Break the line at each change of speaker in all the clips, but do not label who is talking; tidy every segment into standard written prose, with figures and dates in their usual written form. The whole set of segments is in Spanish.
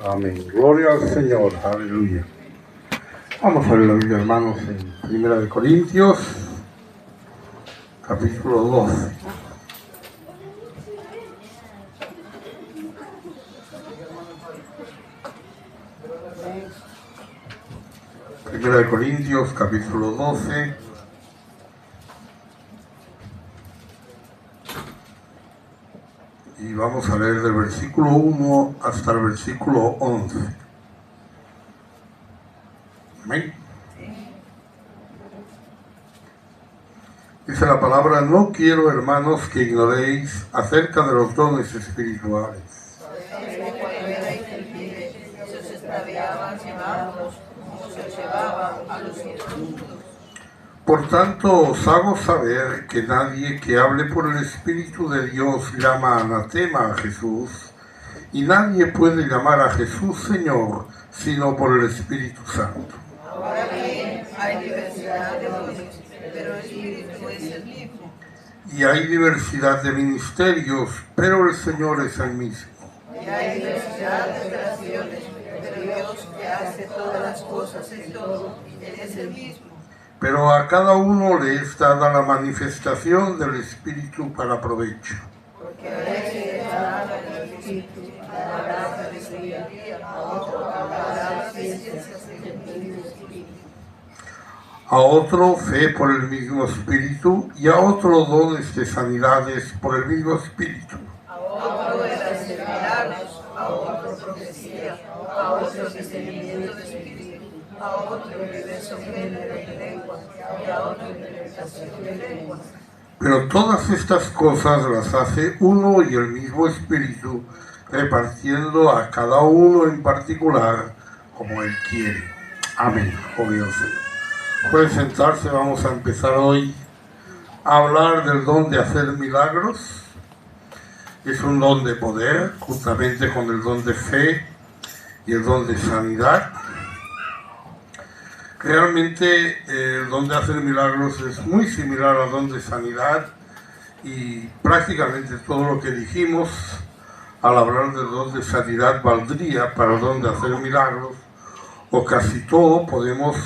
Amén. Gloria al Señor. Aleluya. Vamos a ver la Biblia, hermanos, en 1 Corintios, capítulo 12. Primera de Corintios, capítulo 12. Y vamos a leer del versículo 1 hasta el versículo 11. Amén. Dice la palabra: no quiero, hermanos, que ignoréis acerca de los dones espirituales. Por tanto, os hago saber que nadie que hable por el Espíritu de Dios llama anatema a Jesús, y nadie puede llamar a Jesús Señor, sino por el Espíritu Santo.
Ahora bien, hay diversidad de dones, pero el Espíritu es el mismo.
Y hay diversidad de ministerios, pero el Señor es el mismo.
Y hay diversidad de operaciones, pero Dios que hace todas las cosas en todo, Él es el mismo.
Pero a cada uno le es dada la manifestación del Espíritu para provecho.
Porque a veces es dada el Espíritu, la gracia de sabiduría, a otro la ciencia del mismo Espíritu.
A otro fe por el mismo Espíritu, y a otro dones de sanidades por el mismo Espíritu.
A otro de las milagros, a otro profecía, a otro discernimiento de espíritu, a otro universo de lenguas, y a otro interpretación de lenguas.
Pero todas estas cosas las hace uno y el mismo Espíritu, repartiendo a cada uno en particular como Él quiere. Amén. Oh Dios. Pueden sentarse, vamos a empezar hoy a hablar del don de hacer milagros. Es un don de poder, juntamente con el don de fe y el don de sanidad. Realmente el don de hacer milagros es muy similar al don de sanidad, y prácticamente todo lo que dijimos al hablar del don de sanidad valdría para el don de hacer milagros, o casi todo podemos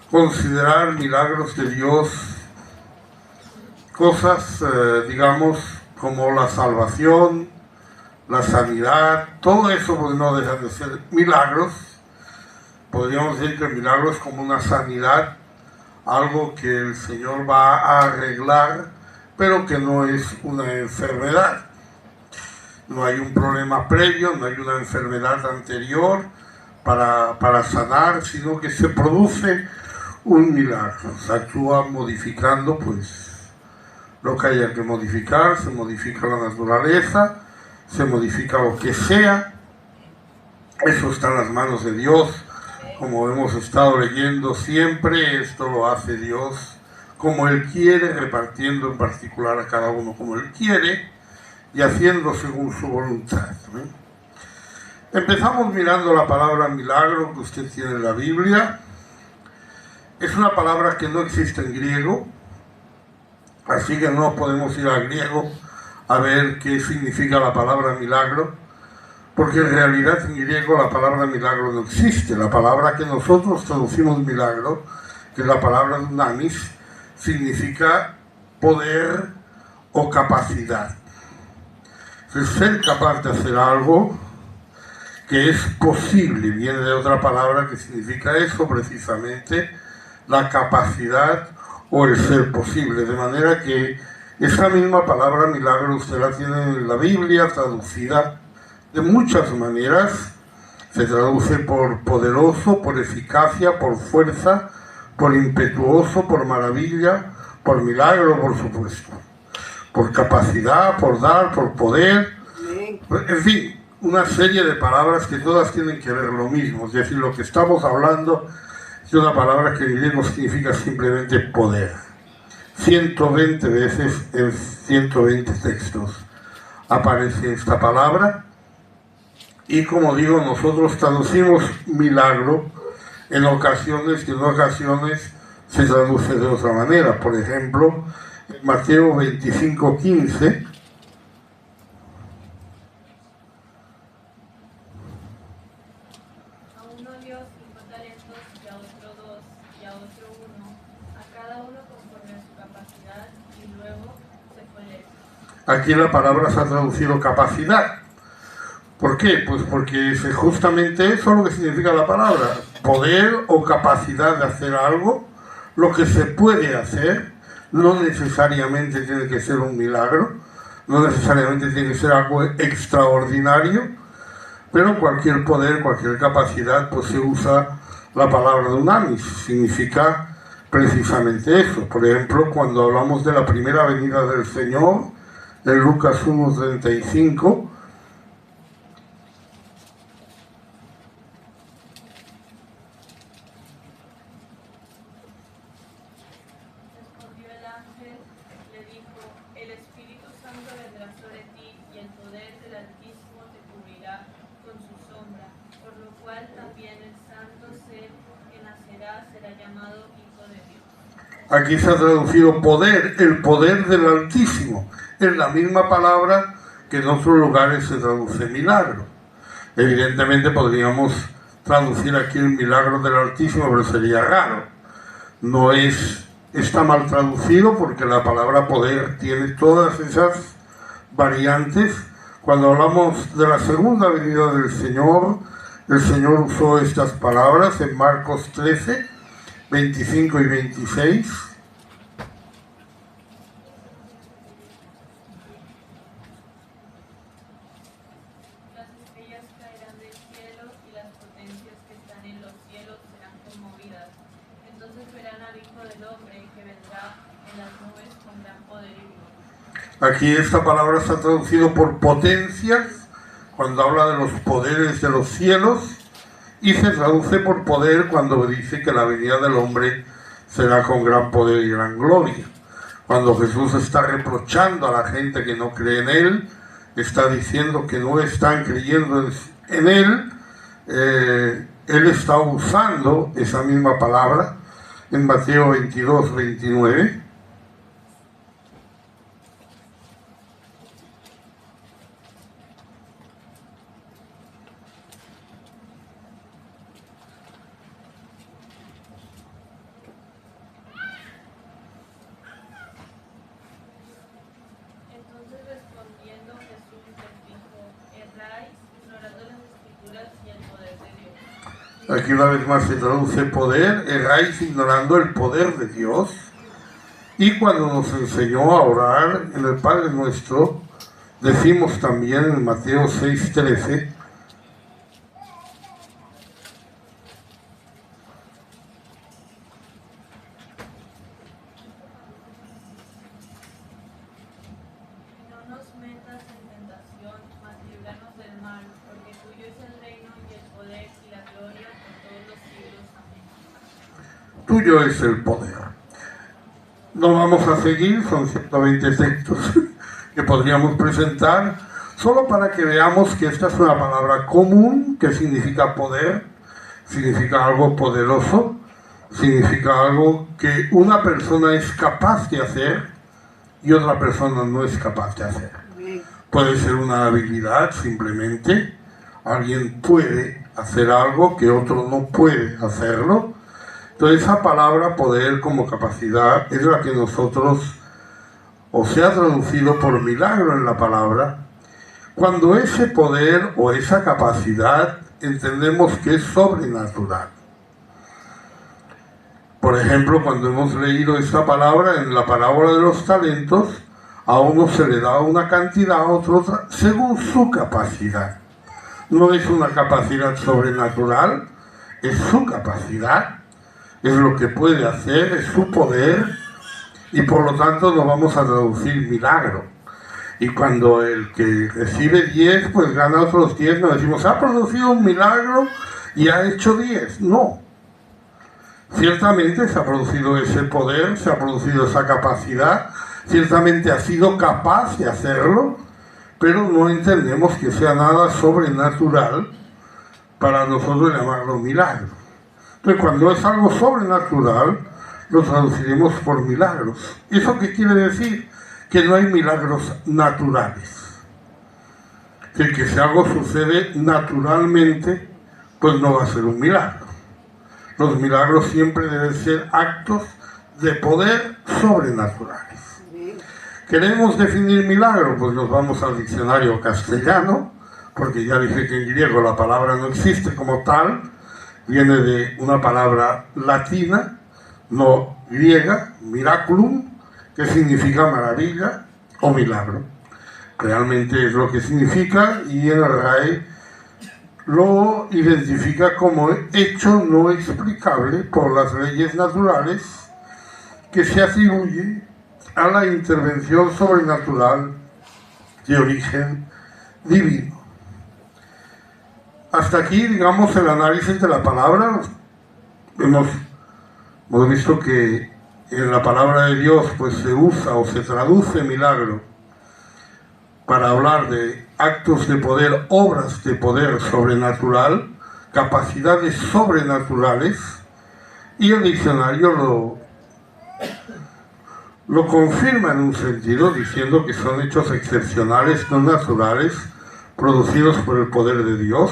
considerar milagros de Dios, cosas, digamos, como la salvación, la sanidad, todo eso pues no dejan de ser milagros. Podríamos decir que el milagro es como una sanidad, algo que el Señor va a arreglar, pero que no es una enfermedad. No hay un problema previo, no hay una enfermedad anterior para sanar, sino que se produce un milagro. Se actúa modificando pues lo que haya que modificar, se modifica la naturaleza, se modifica lo que sea. Eso está en las manos de Dios. Como hemos estado leyendo siempre, esto lo hace Dios como Él quiere, repartiendo en particular a cada uno como Él quiere y haciendo según su voluntad. Empezamos mirando la palabra milagro que usted tiene en la Biblia. Es una palabra que no existe en griego, así que no podemos ir al griego a ver qué significa la palabra milagro, porque en realidad en griego la palabra milagro no existe. La palabra que nosotros traducimos milagro, que es la palabra dunamis, significa poder o capacidad. Es ser capaz de hacer algo que es posible. Viene de otra palabra que significa eso precisamente, la capacidad o el ser posible. De manera que esa misma palabra milagro usted la tiene en la Biblia traducida de muchas maneras. Se traduce por poderoso, por eficacia, por fuerza, por impetuoso, por maravilla, por milagro, por supuesto, por capacidad, por dar, por poder, en fin, una serie de palabras que todas tienen que ver lo mismo. Es decir, lo que estamos hablando es una palabra que en griego significa simplemente poder. 120 veces en 120 textos aparece esta palabra. Y como digo, nosotros traducimos milagro en ocasiones, que en ocasiones se traduce de otra manera. Por ejemplo, en Mateo 25:15,
uno dio 5 talentos, y a otro 2, y a otro 1, a cada uno conforme a su capacidad, y luego se fue lejos.
Aquí la palabra se ha traducido capacidad. ¿Por qué? Pues porque es justamente eso lo que significa la palabra. Poder o capacidad de hacer algo, lo que se puede hacer, no necesariamente tiene que ser un milagro, no necesariamente tiene que ser algo extraordinario, pero cualquier poder, cualquier capacidad, pues se usa la palabra dunamis, significa precisamente eso. Por ejemplo, cuando hablamos de la primera venida del Señor, en Lucas 1:35,
Respondió el ángel, le dijo, el Espíritu Santo vendrá sobre ti, y el poder del Altísimo te cubrirá con su sombra, por lo cual también el santo ser que nacerá será llamado Hijo de Dios.
aquí se ha traducido poder, el poder del Altísimo. Es la misma palabra que en otros lugares se traduce milagro. Evidentemente podríamos traducir aquí el milagro del Altísimo, pero sería raro. No es, está mal traducido porque la palabra poder tiene todas esas variantes. Cuando hablamos de la segunda venida del Señor, el Señor usó estas palabras en Marcos 13, 25 y 26.
Las estrellas caerán del cielo y las potencias que están en los cielos serán conmovidas. Entonces verán al Hijo del Hombre que vendrá en las nubes con gran poder y gloria.
Aquí esta palabra está traducido por potencias, cuando habla de los poderes de los cielos, y se traduce por poder cuando dice que la venida del hombre será con gran poder y gran gloria. Cuando Jesús está reprochando a la gente que no cree en Él, está diciendo que no están creyendo en Él, Él está usando esa misma palabra en Mateo 22, 29.
Entonces respondiendo Jesús les dijo, erráis ignorando las Escrituras y el poder de Dios.
Aquí una vez más se traduce poder, erráis ignorando el poder de Dios. Y cuando nos enseñó a orar en el Padre Nuestro, decimos también en Mateo 6:13,
No nos metas en tentación, mas líbranos del mal, porque tuyo es el reino y el poder y la gloria por todos los siglos. Amén.
tuyo es el poder. No vamos a seguir, son 120 textos que podríamos presentar, solo para que veamos que esta es una palabra común, que significa poder, significa algo poderoso, significa algo que una persona es capaz de hacer y otra persona no es capaz de hacer. Puede ser una habilidad simplemente, alguien puede hacer algo que otro no puede hacerlo. Entonces esa palabra poder como capacidad es la que nosotros, o se ha traducido por milagro en la palabra, cuando ese poder o esa capacidad entendemos que es sobrenatural. Por ejemplo, cuando hemos leído esta palabra en la parábola de los talentos, a uno se le da una cantidad, a otro otra, según su capacidad. No es una capacidad sobrenatural, es su capacidad, es lo que puede hacer, es su poder, y por lo tanto no vamos a traducir milagro. Y cuando el que recibe 10, pues gana otros 10, no decimos, ha producido un milagro y ha hecho 10. No. Ciertamente se ha producido ese poder, se ha producido esa capacidad, ciertamente ha sido capaz de hacerlo, pero no entendemos que sea nada sobrenatural para nosotros llamarlo milagro. Entonces, cuando es algo sobrenatural, lo traduciremos por milagros. ¿Eso qué quiere decir? Que no hay milagros naturales. Es decir, que si algo sucede naturalmente, pues no va a ser un milagro. Los milagros siempre deben ser actos de poder sobrenaturales. ¿Queremos definir milagro? Pues nos vamos al diccionario castellano, porque ya dije que en griego la palabra no existe como tal, viene de una palabra latina, no griega, miraculum, que significa maravilla o milagro. Realmente es lo que significa, y en el RAE lo identifica como hecho no explicable por las leyes naturales que se atribuye a la intervención sobrenatural de origen divino. Hasta aquí, digamos, el análisis de la palabra. Hemos visto que en la palabra de Dios pues se usa o se traduce milagro para hablar de actos de poder, obras de poder sobrenatural, capacidades sobrenaturales, y el diccionario lo confirma en un sentido, diciendo que son hechos excepcionales, no naturales, producidos por el poder de Dios.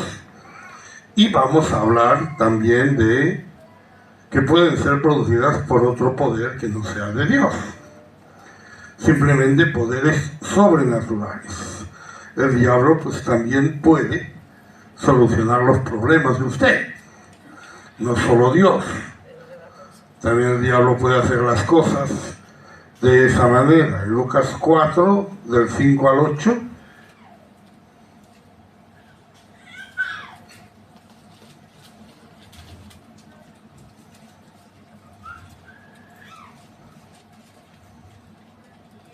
Y vamos a hablar también de que pueden ser producidas por otro poder que no sea de Dios. Simplemente poderes sobrenaturales. El diablo pues también puede solucionar los problemas de usted. No solo Dios. También el diablo puede hacer las cosas de esa manera. En Lucas 4, del 5 al 8.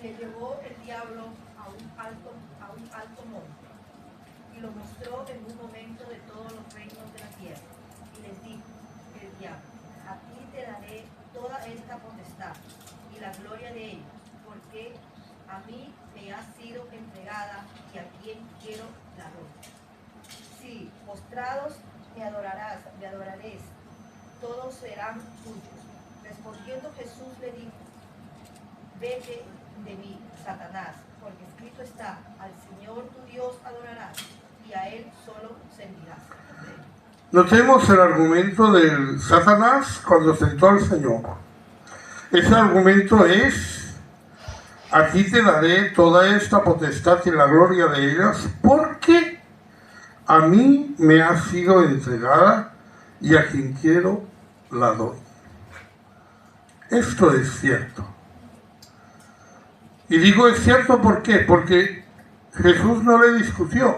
Le llevó el diablo a un alto monte y lo mostró en un momento de todos los reinos de la tierra. Y les dijo el diablo: a ti te daré toda esta potestad y la gloria de ella, porque a mí me ha sido entregada y a quien quiero la doy. Si postrados me adoraréis, todos serán tuyos. Respondiendo Jesús le dijo: vete de mí, Satanás, porque escrito está: al Señor tu Dios adorarás y a Él solo servirás.
Notemos el argumento del Satanás cuando tentó al Señor. Ese argumento es: a ti te daré toda esta potestad y la gloria de ellas, porque a mí me ha sido entregada y a quien quiero la doy. Esto es cierto. Y digo es cierto, ¿por qué? Porque Jesús no le discutió.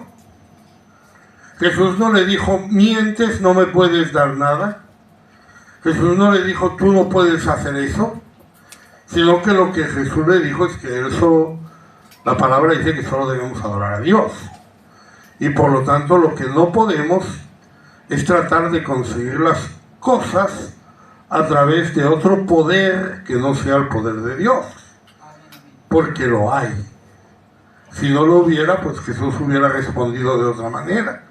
Jesús no le dijo: mientes, no me puedes dar nada. Jesús no le dijo: tú no puedes hacer eso. Sino que lo que Jesús le dijo es que él solo, la palabra dice que solo debemos adorar a Dios. Y por lo tanto lo que no podemos es tratar de conseguir las cosas a través de otro poder que no sea el poder de Dios. Porque lo hay. Si no lo hubiera, pues Jesús hubiera respondido de otra manera.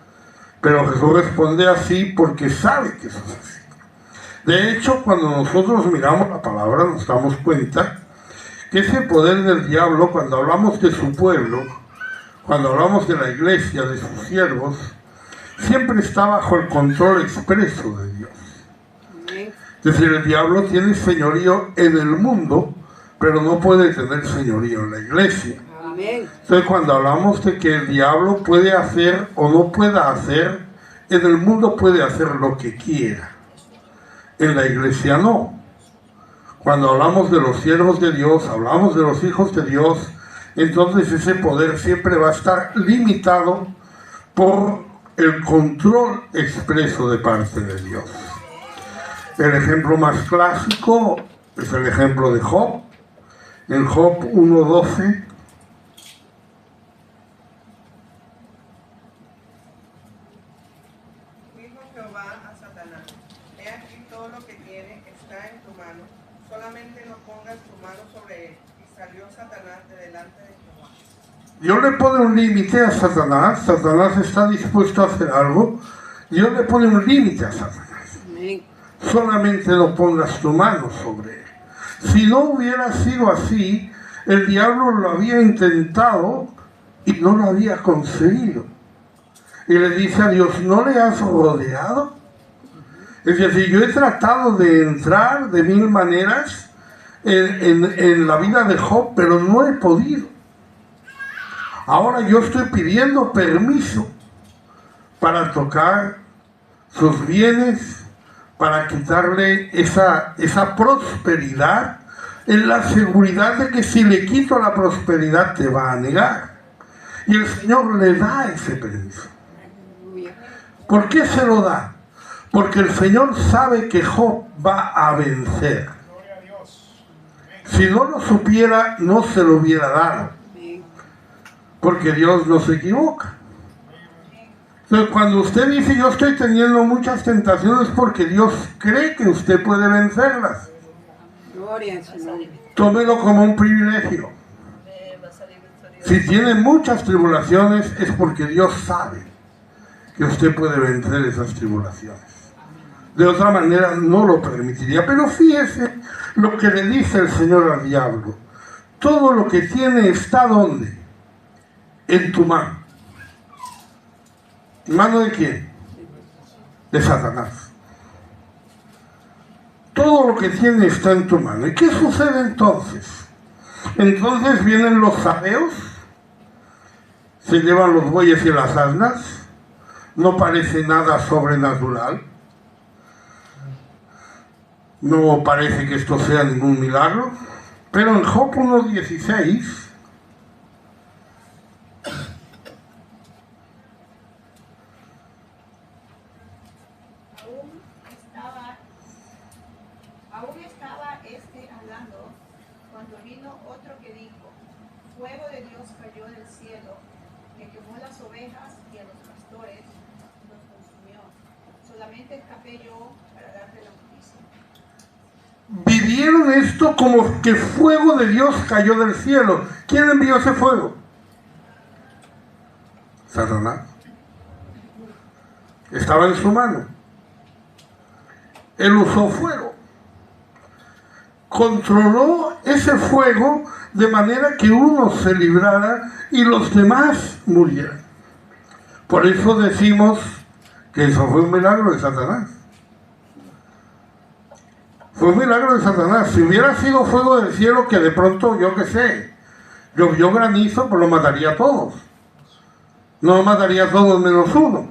Pero Jesús responde así porque sabe que eso es así. De hecho, cuando nosotros miramos la palabra, nos damos cuenta que ese poder del diablo, cuando hablamos de su pueblo, cuando hablamos de la iglesia, de sus siervos, siempre está bajo el control expreso de Dios. Es decir, el diablo tiene señorío en el mundo, pero no puede tener señorío en la iglesia. Entonces, cuando hablamos de que el diablo puede hacer o no pueda hacer, en el mundo puede hacer lo que quiera. En la iglesia no. Cuando hablamos de los siervos de Dios, hablamos de los hijos de Dios, entonces ese poder siempre va a estar limitado por el control expreso de parte de Dios. El ejemplo más clásico es el ejemplo de Job. En Job 1:12,
dijo Jehová a Satanás: he aquí todo lo que tiene está en tu mano, solamente no pongas tu mano sobre él. Y salió Satanás de delante de Jehová.
Dios le pone un límite a Satanás. Satanás está dispuesto a hacer algo. Dios le pone un límite a Satanás. Solamente no pongas tu mano sobre él. Si no hubiera sido así, el diablo lo había intentado y no lo había conseguido. y le dice a Dios, ¿no le has rodeado? Es decir, yo he tratado de entrar de mil maneras en la vida de Job, pero no he podido. Ahora yo estoy pidiendo permiso para tocar sus bienes, para quitarle esa prosperidad, en la seguridad de que si le quito la prosperidad te va a negar. Y el Señor le da ese permiso. ¿Por qué se lo da? Porque el Señor sabe que Job va a vencer. Si no lo supiera, no se lo hubiera dado. Porque Dios no se equivoca. Entonces, cuando usted dice, yo estoy teniendo muchas tentaciones, porque Dios cree que usted puede vencerlas. Tómelo como un privilegio. Si tiene muchas tribulaciones, es porque Dios sabe que usted puede vencer esas tribulaciones. De otra manera no lo permitiría. Pero fíjese lo que le dice el Señor al diablo. Todo lo que tiene está ¿dónde? En tu mano. ¿Mano de quién? De Satanás. Todo lo que tiene está en tu mano. ¿Y qué sucede entonces? Entonces vienen los sabeos, se llevan los bueyes y las asnas, no parece nada sobrenatural, no parece que esto sea ningún milagro, pero en Job 1:16
aún estaba hablando cuando vino otro que dijo, fuego de Dios cayó del cielo, que quemó las ovejas y a los pastores los consumió. Solamente escapé yo para darte la noticia.
Vivieron esto como que fuego de Dios cayó del cielo. ¿Quién envió ese fuego? Satanás. Estaba en su mano. Él usó fuego. Controló ese fuego de manera que uno se librara y los demás murieran. Por eso decimos que eso fue un milagro de Satanás. Fue un milagro de Satanás. Si hubiera sido fuego del cielo, que de pronto, yo qué sé, llovió granizo, pues lo mataría a todos. No lo mataría a todos menos uno.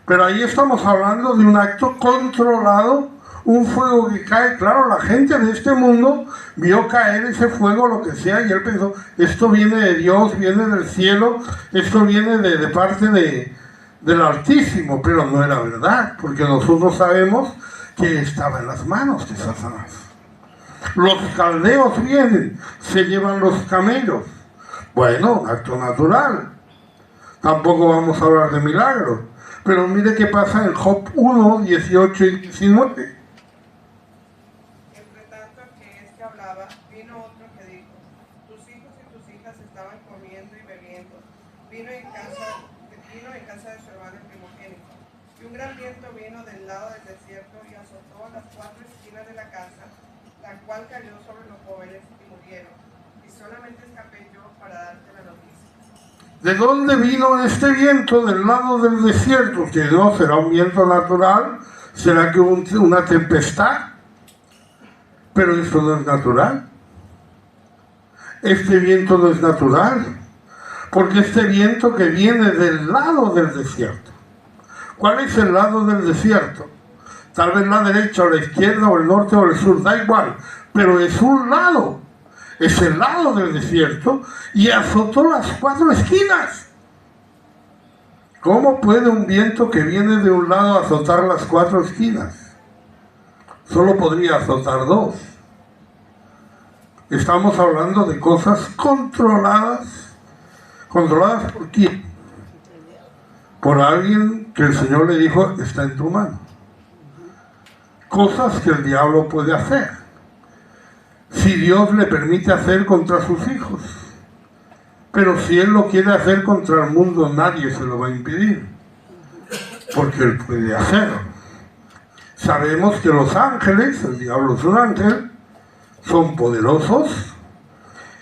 Pero ahí estamos hablando de un acto controlado, un fuego que cae. Claro, la gente de este mundo vio caer ese fuego, lo que sea, y él pensó, esto viene de Dios, viene del cielo, esto viene de parte del Altísimo, pero no era verdad, porque nosotros sabemos que estaba en las manos de Satanás. Los caldeos vienen, se llevan los camellos. Bueno, acto natural. Tampoco vamos a hablar de milagros. Pero mire qué pasa en Job 1:18 y 19.
Entre tanto que hablaba, vino otro que dijo, tus hijos y tus hijas estaban comiendo y bebiendo. Vino en casa de su hermano primogénito. Y un gran viento vino del lado del desierto y azotó las 4 esquinas de la casa, la cual cayó sobre los jóvenes y murieron. Y solamente escapé yo para darte la noticia.
¿De dónde vino este viento? Del lado del desierto. Que no será un viento natural, será que hubo una tempestad, pero esto no es natural. Este viento no es natural, porque este viento que viene del lado del desierto. ¿Cuál es el lado del desierto? Tal vez la derecha o la izquierda o el norte o el sur, da igual, pero es un lado. Es el lado del desierto y azotó las 4 esquinas. ¿Cómo puede un viento que viene de un lado azotar las 4 esquinas? Solo podría azotar 2. Estamos hablando de cosas controladas. ¿Controladas por quién? Por alguien que el Señor le dijo, está en tu mano. Cosas que el diablo puede hacer. Si Dios le permite hacer contra sus hijos. Pero si Él lo quiere hacer contra el mundo, nadie se lo va a impedir. Porque Él puede hacerlo. Sabemos que los ángeles, el diablo es un ángel, son poderosos.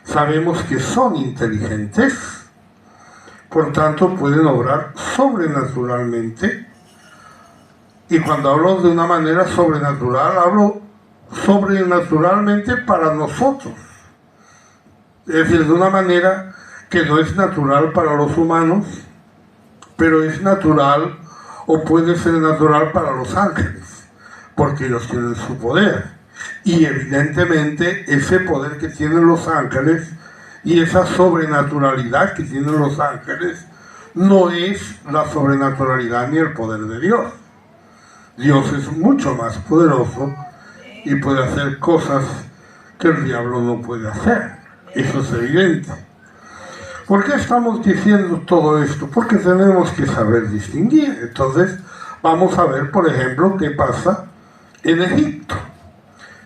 Sabemos que son inteligentes. por tanto pueden obrar sobrenaturalmente. Y cuando hablo de una manera sobrenatural, hablo sobrenaturalmente para nosotros. Es decir, de una manera que no es natural para los humanos, pero es natural o puede ser natural para los ángeles, porque ellos tienen su poder. Y evidentemente ese poder que tienen los ángeles y esa sobrenaturalidad que tienen los ángeles no es la sobrenaturalidad ni el poder de Dios. Dios es mucho más poderoso y puede hacer cosas que el diablo no puede hacer. Eso es evidente. ¿Por qué estamos diciendo todo esto? Porque tenemos que saber distinguir. Entonces, vamos a ver, por ejemplo, qué pasa en Egipto.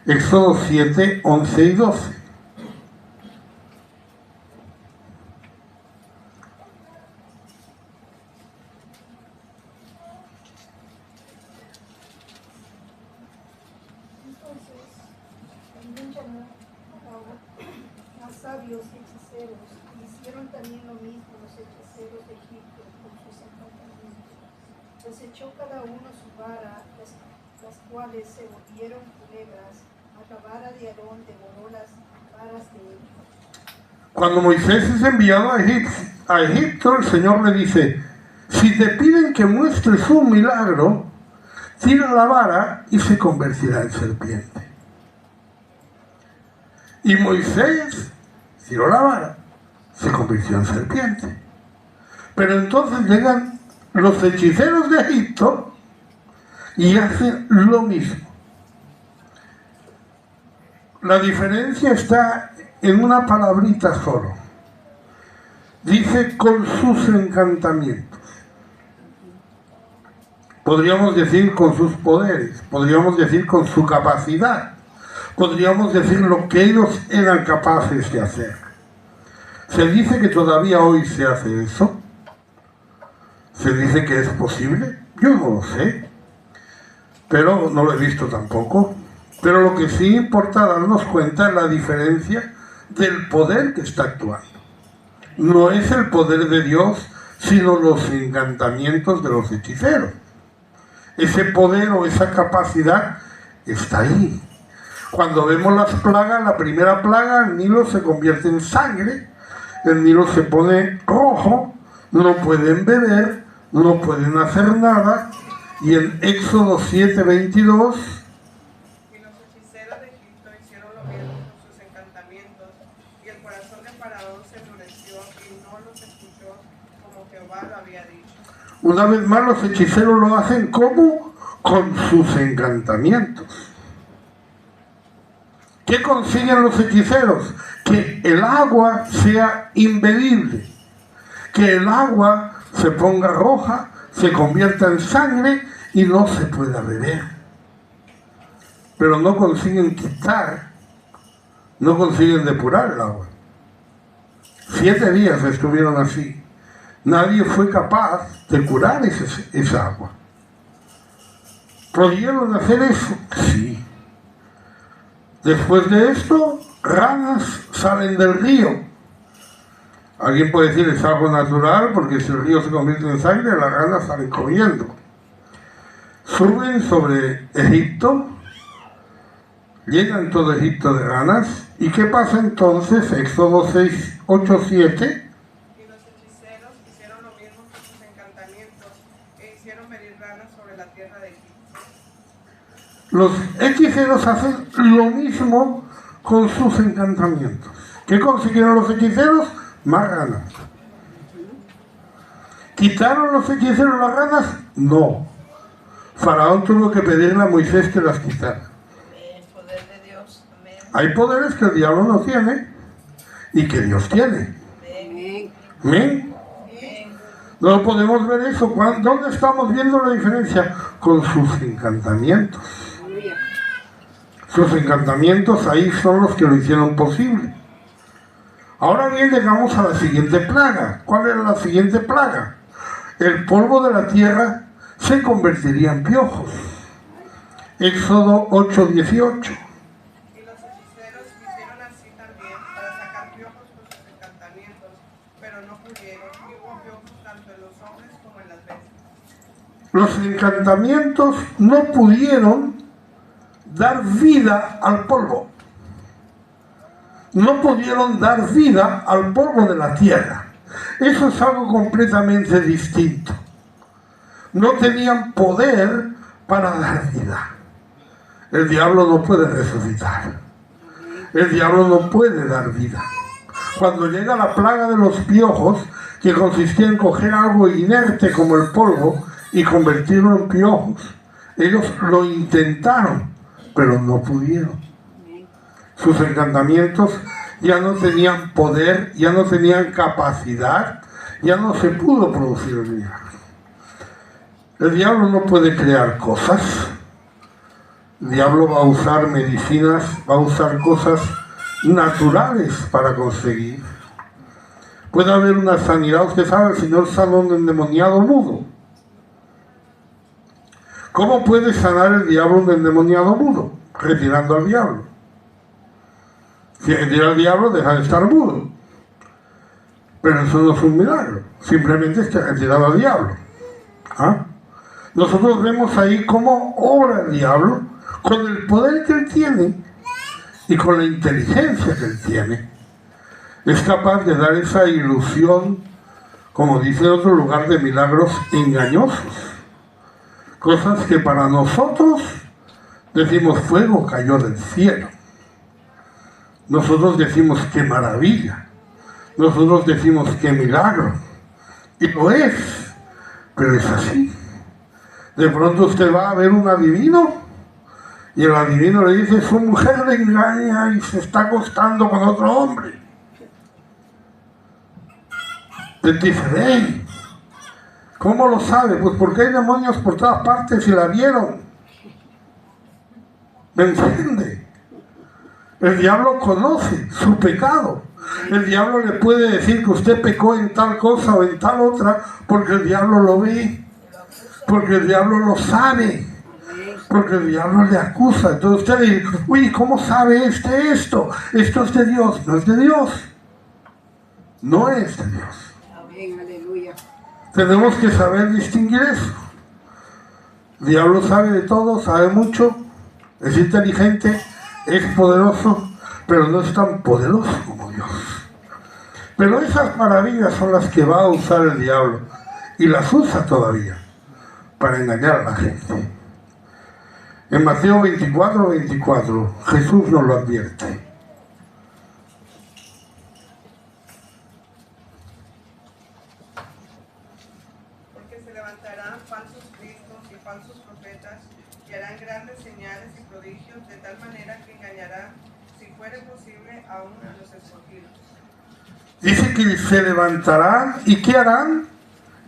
Éxodo 7, 11 y 12.
Sabios hechiceros hicieron también lo mismo los hechiceros de Egipto con sus encantamientos. Desechó cada uno su vara, las cuales se volvieron culebras, mas la vara de Aarón devoró las varas de ellos.
Cuando Moisés es enviado a Egipto, el Señor le dice: si te piden que muestres un milagro, tira la vara y se convertirá en serpiente. Y Moisés tiró la vara, se convirtió en serpiente. Pero entonces llegan los hechiceros de Egipto y hacen lo mismo. La diferencia está en una palabrita solo. Dice con sus encantamientos. Podríamos decir con sus poderes, podríamos decir con su capacidad. Podríamos decir lo que ellos eran capaces de hacer. Se dice que todavía hoy se hace eso. Se dice que es posible. Yo no lo sé. Pero no lo he visto tampoco. Pero lo que sí importa darnos cuenta es la diferencia del poder que está actuando. No es el poder de Dios, sino los encantamientos de los hechiceros. Ese poder o esa capacidad está ahí. Cuando vemos las plagas, la primera plaga, el Nilo se convierte en sangre, el Nilo se pone rojo, no pueden beber, no pueden hacer nada, y en Éxodo 7, 22...
Y los hechiceros de Egipto hicieron lo mismo con sus encantamientos, y el corazón de Faraón se endureció y no los escuchó como Jehová lo había dicho.
Una vez más los hechiceros lo hacen ¿cómo? Con sus encantamientos. ¿Qué consiguen los hechiceros? Que el agua sea imbebible, que el agua se ponga roja, se convierta en sangre y no se pueda beber. Pero no consiguen quitar, no consiguen depurar el agua. 7 días estuvieron así. Nadie fue capaz de curar esa agua. ¿Pudieron hacer eso? Sí. Después de esto, ranas salen del río. Alguien puede decir es algo natural, porque si el río se convierte en sangre, las ranas salen corriendo. Suben sobre Egipto, llegan todo Egipto de ranas. ¿Y qué pasa entonces? Éxodo 6, 8, 7.
Y los hechiceros hicieron lo mismo con sus encantamientos, e hicieron venir ranas sobre la tierra de Egipto.
Los hechiceros hacen lo mismo con sus encantamientos. ¿Qué consiguieron los hechiceros? Más ranas. ¿Quitaron los hechiceros las ranas? No. Faraón tuvo que pedirle a Moisés que las quitara.
El poder de Dios. Amén.
Hay poderes que el diablo no tiene y que Dios tiene.
Amén.
¿Amén?
Amén.
No podemos ver eso. ¿Dónde estamos viendo la diferencia? Con sus encantamientos. Sus encantamientos ahí son los que lo hicieron posible. Ahora bien, llegamos a la siguiente plaga. ¿Cuál era la siguiente plaga? El polvo de la tierra se convertiría en piojos. Éxodo 8, 18.
Y los hechiceros hicieron así también para sacar piojos con sus encantamientos, pero no pudieron, y hubo piojos
Los encantamientos no pudieron dar vida al polvo. No pudieron dar vida al polvo de la tierra. Eso es algo completamente distinto. No tenían poder para dar vida. El diablo no puede resucitar. El diablo no puede dar vida. Cuando llega la plaga de los piojos, que consistía en coger algo inerte como el polvo y convertirlo en piojos, ellos lo intentaron, pero no pudieron. Sus encantamientos ya no tenían poder, ya no tenían capacidad, ya no se pudo producir el milagro. El diablo no puede crear cosas. El diablo va a usar medicinas, va a usar cosas naturales para conseguir. Puede haber una sanidad. Usted sabe, el Señor sanó a un endemoniado mudo. ¿Cómo puede sanar el diablo un endemoniado mudo? Retirando al diablo. Si retira al diablo, deja de estar mudo. Pero eso no es un milagro. Simplemente está retirado al diablo. ¿Ah? Nosotros vemos ahí cómo obra el diablo con el poder que él tiene y con la inteligencia que él tiene. Es capaz de dar esa ilusión, como dice en otro lugar, de milagros engañosos. Cosas que para nosotros decimos fuego cayó del cielo. Nosotros decimos qué maravilla. Nosotros decimos qué milagro. Y lo es, pero es así. De pronto usted va a ver un adivino y el adivino le dice: su mujer le engaña y se está acostando con otro hombre. Usted dice: hey, ¿cómo lo sabe? Pues porque hay demonios por todas partes y la vieron. ¿Me entiende? El diablo conoce su pecado. El diablo le puede decir que usted pecó en tal cosa o en tal otra porque el diablo lo ve. Porque el diablo lo sabe. Porque el diablo le acusa. Entonces usted le dice: uy, ¿cómo sabe esto? Esto es de Dios. No es de Dios. No es de Dios.
Amén, aleluya.
Tenemos que saber distinguir eso. El diablo sabe de todo, sabe mucho, es inteligente, es poderoso, pero no es tan poderoso como Dios. Pero esas maravillas son las que va a usar el diablo, y las usa todavía para engañar a la gente. En Mateo 24:24, Jesús nos lo advierte.
Porque se levantarán falsos cristos y falsos profetas y harán grandes señales y prodigios, de tal manera que engañarán, si fuere posible, aún a los escogidos.
Dice que se levantarán y ¿qué harán?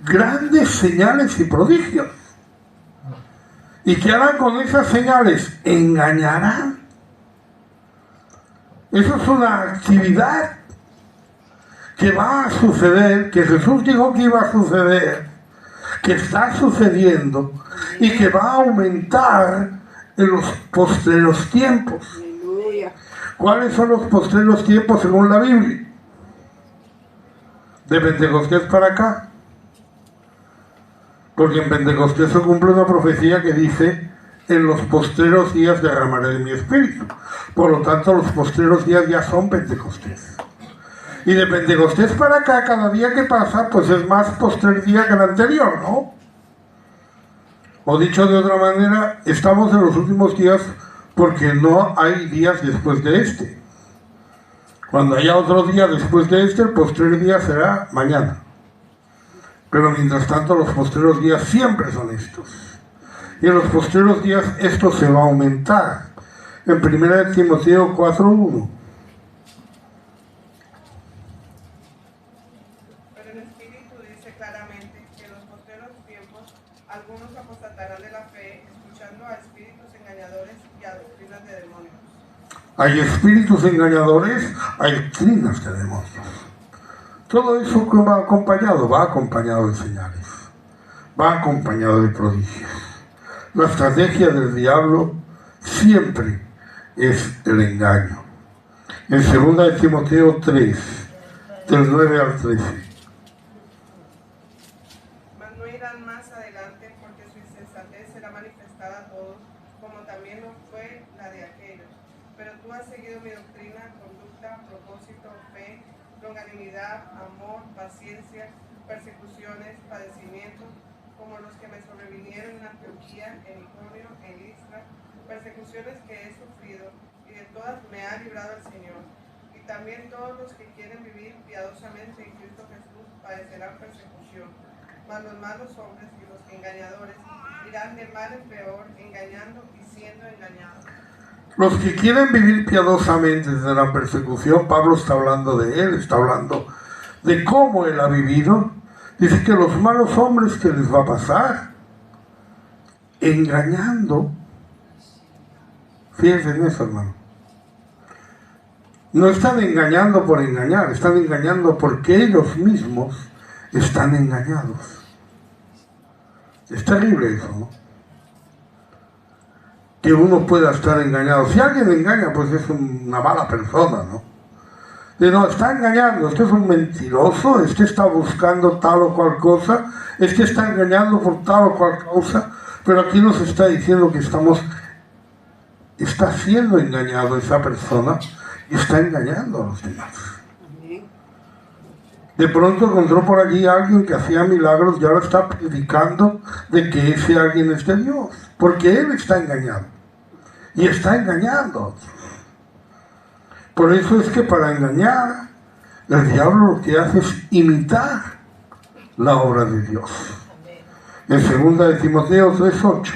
Grandes señales y prodigios. ¿Y qué harán con esas señales? Engañarán. Eso es una actividad que va a suceder, que Jesús dijo que iba a suceder, que está sucediendo y que va a aumentar en los postreros tiempos.
Aleluya.
¿Cuáles son los postreros tiempos según la Biblia? De Pentecostés para acá. Porque en Pentecostés se cumple una profecía que dice: en los postreros días derramaré de mi espíritu. Por lo tanto, los postreros días ya son Pentecostés. Y de Pentecostés para acá, cada día que pasa, pues es más postrer día que el anterior, ¿no? O dicho de otra manera, estamos en los últimos días porque no hay días después de este. Cuando haya otro día después de este, el postrer día será mañana. Pero mientras tanto, los postreros días siempre son estos. Y en los postreros días esto se va a aumentar. En 1 Timoteo 4:1.
Pero el Espíritu dice claramente que en los postreros tiempos algunos apostatarán de la fe, escuchando a espíritus engañadores y a doctrinas de demonios.
Hay espíritus engañadores, hay doctrinas de demonios. Todo eso va acompañado de señales, va acompañado de prodigios. La estrategia del diablo siempre es el engaño. En 2 Timoteo 3, del 9 al 13.
Mas no irán más adelante, porque su insensatez será manifestada a todos, como también lo fue la de aquellos. Pero tú has seguido mi doctrina, conducta, propósito, fe, longanimidad, amor, paciencia, persecuciones, padecimientos, como los que me sobrevinieron en Antioquía, en Iconio, en Listra, persecuciones que he sufrido, y de todas me ha librado el Señor. Y también todos los que quieren vivir piadosamente en Cristo Jesús padecerán persecución. Mas los malos hombres y los engañadores irán de mal en peor, engañando y siendo engañados.
Los que quieren vivir piadosamente desde la persecución, Pablo está hablando de él, está hablando de cómo él ha vivido. Dice que los malos hombres, ¿qué les va a pasar? Engañando. Fíjense en eso, hermano. No están engañando por engañar, están engañando porque ellos mismos están engañados. Es terrible eso, ¿no? Que uno pueda estar engañado. Si alguien engaña, pues es una mala persona, ¿no? Y no, está engañando, este es un mentiroso, este está buscando tal o cual cosa, este está engañando por tal o cual causa, pero aquí nos está diciendo que está siendo engañado esa persona y está engañando a los demás. De pronto encontró por allí a alguien que hacía milagros y ahora está predicando de que ese alguien es de Dios, porque él está engañado y está engañando a otros. Por eso es que para engañar, el diablo lo que hace es imitar la obra de Dios. En 2 de Timoteo 3:8.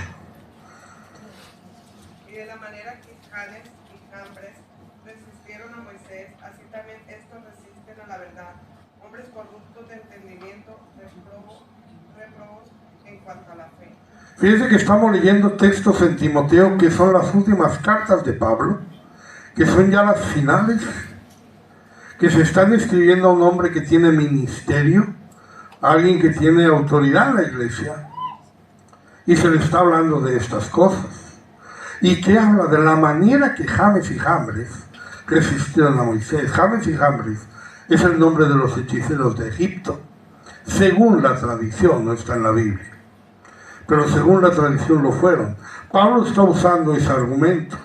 Y de la manera que Janes y Jambres resistieron a Moisés, así también estos resisten a la verdad. Hombres corruptos de entendimiento, reprobos en cuanto a la fe.
Fíjense que estamos leyendo textos en Timoteo que son las últimas cartas de Pablo, que son ya las finales, que se están escribiendo a un hombre que tiene ministerio, a alguien que tiene autoridad en la iglesia, y se le está hablando de estas cosas, y que habla de la manera que Janes y Jambres resistieron a Moisés. Janes y Jambres es el nombre de los hechiceros de Egipto, según la tradición, no está en la Biblia, pero según la tradición lo fueron. Pablo está usando ese argumento.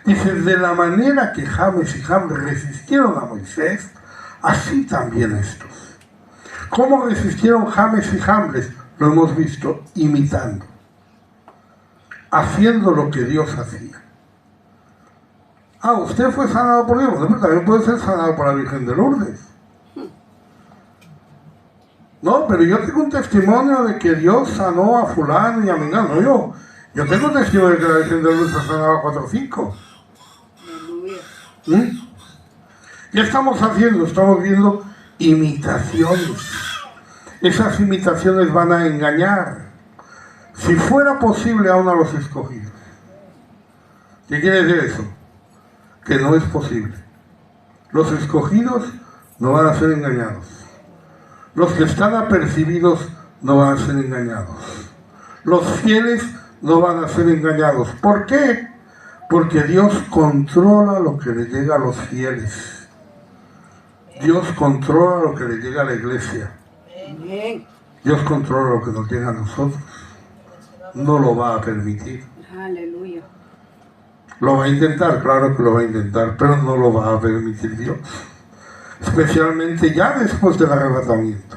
Dice, de la manera que Janes y Jambres resistieron a Moisés, así también estos. ¿Cómo resistieron Janes y Jambres? Lo hemos visto, imitando, haciendo lo que Dios hacía. Usted fue sanado por Dios, pero también puede ser sanado por la Virgen de Lourdes. No, pero yo tengo un testimonio de que Dios sanó a fulano y a mengano. No, yo tengo un testimonio de que la Virgen de Lourdes ha sanado a 4 o 5. ¿Qué estamos haciendo? Estamos viendo imitaciones. Esas imitaciones van a engañar. Si fuera posible aún a los escogidos. ¿Qué quiere decir eso? Que no es posible. Los escogidos no van a ser engañados. Los que están apercibidos no van a ser engañados. Los fieles no van a ser engañados. ¿Por qué? Porque Dios controla lo que le llega a los fieles. Dios controla lo que le llega a la iglesia. Dios controla lo que nos llega a nosotros. No lo va a permitir.
Aleluya.
Lo va a intentar, claro que lo va a intentar, pero no lo va a permitir Dios. Especialmente ya después del arrebatamiento.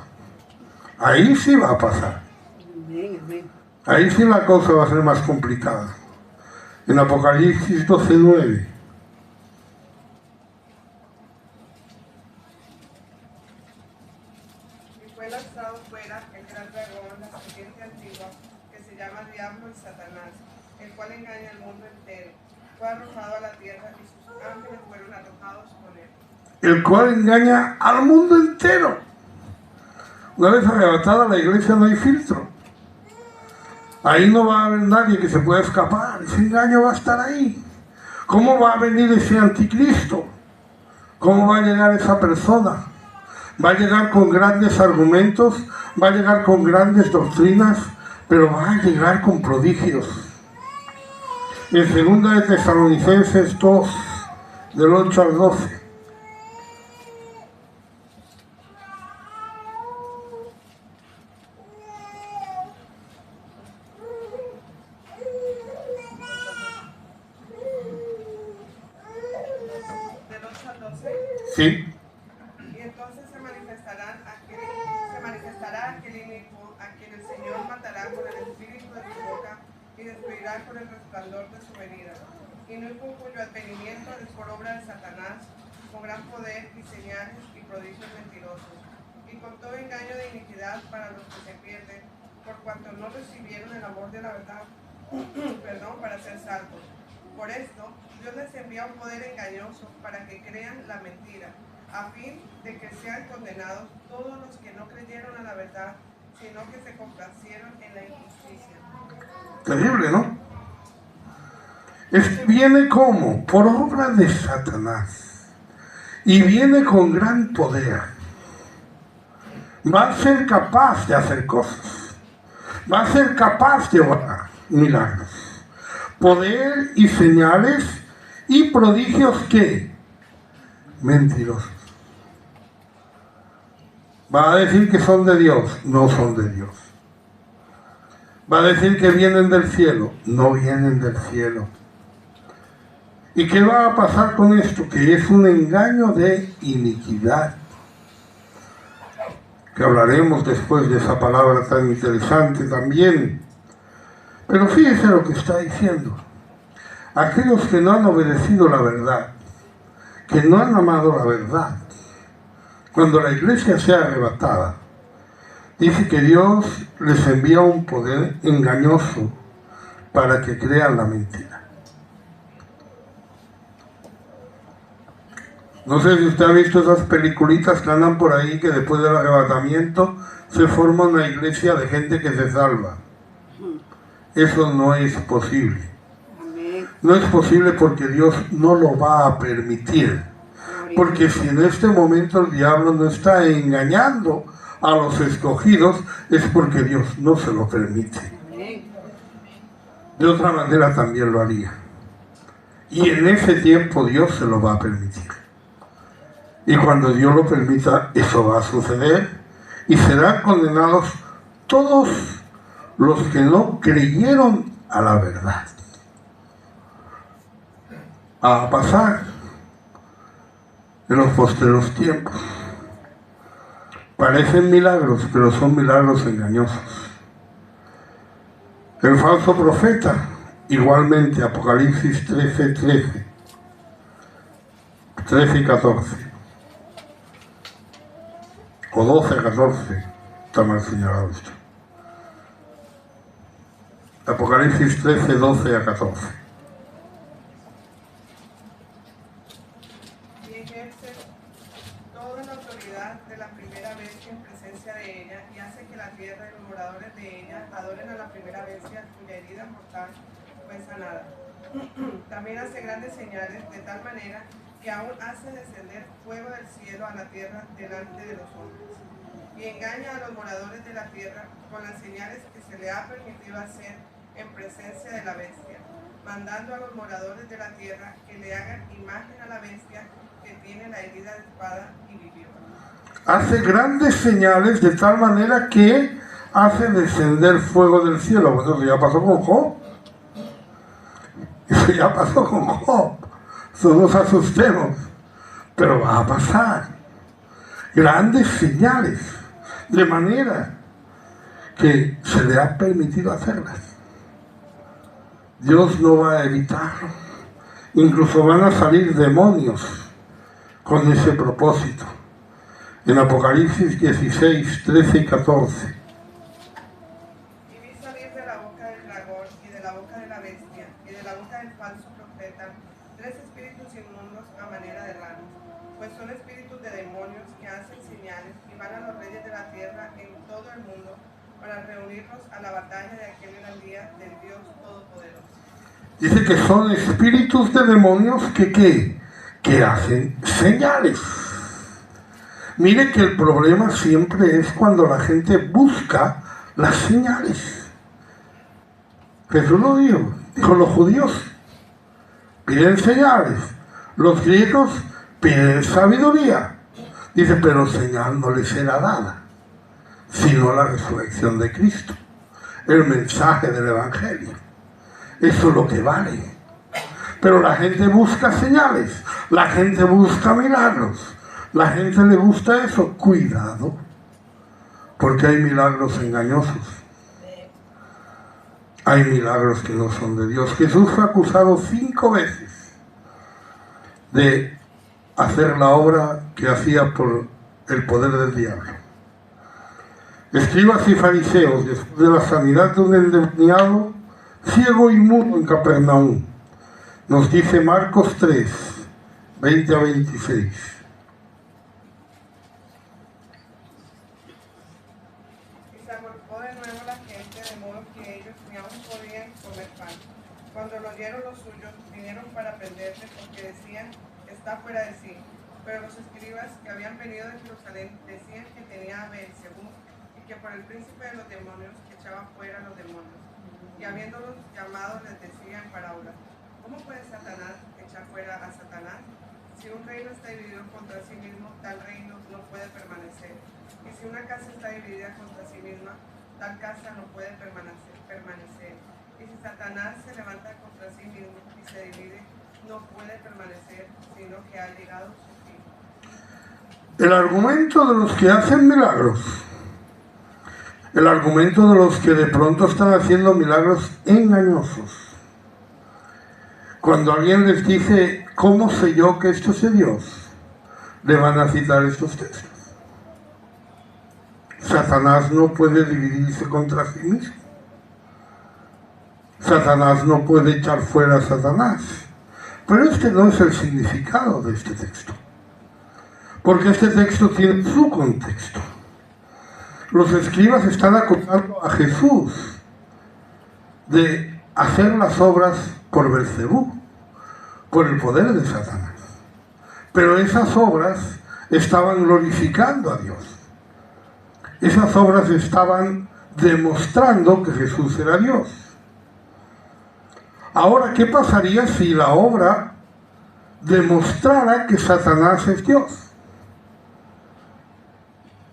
Ahí sí va a pasar. Ahí sí la cosa va a ser más complicada. En Apocalipsis 12:9.
Y fue lanzado fuera el gran dragón, la serpiente antigua, que se llama Diablo y Satanás, el cual engaña al mundo entero. Fue arrojado a la tierra y sus ángeles fueron arrojados con él.
El cual engaña al mundo entero. Una vez arrebatada la iglesia no hay filtro. Ahí no va a haber nadie que se pueda escapar. Ese engaño va a estar ahí. ¿Cómo va a venir ese anticristo? ¿Cómo va a llegar esa persona? Va a llegar con grandes argumentos, va a llegar con grandes doctrinas, pero va a llegar con prodigios. En 2 de Tesalonicenses 2, del 8 al 12. ¿Sí?
Y entonces se manifestará aquel inicuo, a quien el Señor matará con el espíritu de su boca y destruirá con el resplandor de su venida. Inicuo cuyo advenimiento es por obra de Satanás, con gran poder y señales y prodigios mentirosos, y con todo engaño de iniquidad para los que se pierden, por cuanto no recibieron el amor de la verdad, para ser salvos. Por esto, Dios les envía un poder engañoso para que crean la mentira, a fin de que sean condenados todos los que no creyeron a la verdad, sino que se complacieron en la injusticia.
Terrible, ¿no? Viene como por obra de Satanás y viene con gran poder. Va a ser capaz de hacer cosas, va a ser capaz de obrar milagros, poder y señales y prodigios que mentirosos. Va a decir que son de Dios, no son de Dios. Va a decir que vienen del cielo, no vienen del cielo. ¿Y qué va a pasar con esto? Que es un engaño de iniquidad. Que hablaremos después de esa palabra tan interesante también. Pero fíjese lo que está diciendo. Aquellos que no han obedecido la verdad, que no han amado la verdad, cuando la iglesia sea arrebatada, dice que Dios les envía un poder engañoso para que crean la mentira. No sé si usted ha visto esas peliculitas que andan por ahí, que después del arrebatamiento se forma una iglesia de gente que se salva. Eso no es posible. No es posible porque Dios no lo va a permitir. Porque si en este momento el diablo no está engañando a los escogidos, es porque Dios no se lo permite. De otra manera también lo haría. Y en ese tiempo Dios se lo va a permitir. Y cuando Dios lo permita, eso va a suceder y serán condenados todos los que no creyeron a la verdad. A pasar en los posteros tiempos. Parecen milagros, pero son milagros engañosos. El falso profeta, igualmente, Apocalipsis 13 y 14. O 12-14, está mal señalado esto. Apocalipsis 13, 12 a 14.
Y ejerce toda la autoridad de la primera bestia en presencia de ella, y hace que la tierra y los moradores de ella adoren a la primera bestia, cuya herida mortal fue sanada. También hace grandes señales, de tal manera que aún hace descender fuego del cielo a la tierra delante de los hombres, y engaña a los moradores de la tierra con las señales que se le ha permitido hacer en presencia de la bestia, mandando a los moradores de la tierra que le hagan imagen a la bestia que tiene la herida de espada y vivió.
Hace grandes señales de tal manera que hace descender fuego del cielo. Bueno, eso ya pasó con Job. Eso ya pasó con Job. No nos asustemos, pero va a pasar. Grandes señales, de manera que se le ha permitido hacerlas. Dios no va a evitarlo. Incluso van a salir demonios con ese propósito. En Apocalipsis 16, 13 y 14.
Y vi salir de la boca del dragón y de la boca de la bestia y de la boca del falso profeta 3 espíritus inmundos a manera de ranas, pues son espíritus de demonios que hacen señales y van a los reyes de la tierra en todo el mundo para reunirlos a la batalla de aquel gran día del Dios Todopoderoso.
Dice que son espíritus de demonios que hacen señales. Mire que el problema siempre es cuando la gente busca las señales. Jesús lo dijo los judíos piden señales, los griegos piden sabiduría. Dice, pero señal no les será dada, sino la resurrección de Cristo, el mensaje del Evangelio. Eso es lo que vale. Pero la gente busca señales, la gente busca milagros, La gente le gusta eso. Cuidado, porque hay milagros engañosos. Hay milagros que no son de Dios. Jesús fue acusado 5 veces de hacer la obra que hacía por el poder del diablo. Escribas y fariseos, después de la sanidad de un endemoniado ciego y mudo en Capernaum, nos dice Marcos 3, 20 a 26.
Cuando lo oyeron los suyos, vinieron para prenderle porque decían que está fuera de sí. Pero los escribas que habían venido de Jerusalén decían que tenía a Beelzebú y que por el príncipe de los demonios echaba fuera a los demonios. Y habiéndolos llamado les decía en parábolas: ¿cómo puede Satanás echar fuera a Satanás? Si un reino está dividido contra sí mismo, tal reino no puede permanecer. Y si una casa está dividida contra sí misma, tal casa no puede permanecer. Y si Satanás se levanta contra sí mismo y se divide, no puede permanecer, sino que ha llegado su fin.
El argumento de los que hacen milagros, el argumento de los que de pronto están haciendo milagros engañosos. Cuando alguien les dice, ¿cómo sé yo que esto es de Dios?, le van a citar estos textos. Satanás no puede dividirse contra sí mismo. Satanás no puede echar fuera a Satanás. Pero este no es el significado de este texto. Porque este texto tiene su contexto. Los escribas están acusando a Jesús de hacer las obras por Beelzebú, por el poder de Satanás. Pero esas obras estaban glorificando a Dios. Esas obras estaban demostrando que Jesús era Dios. Ahora, ¿qué pasaría si la obra demostrara que Satanás es Dios?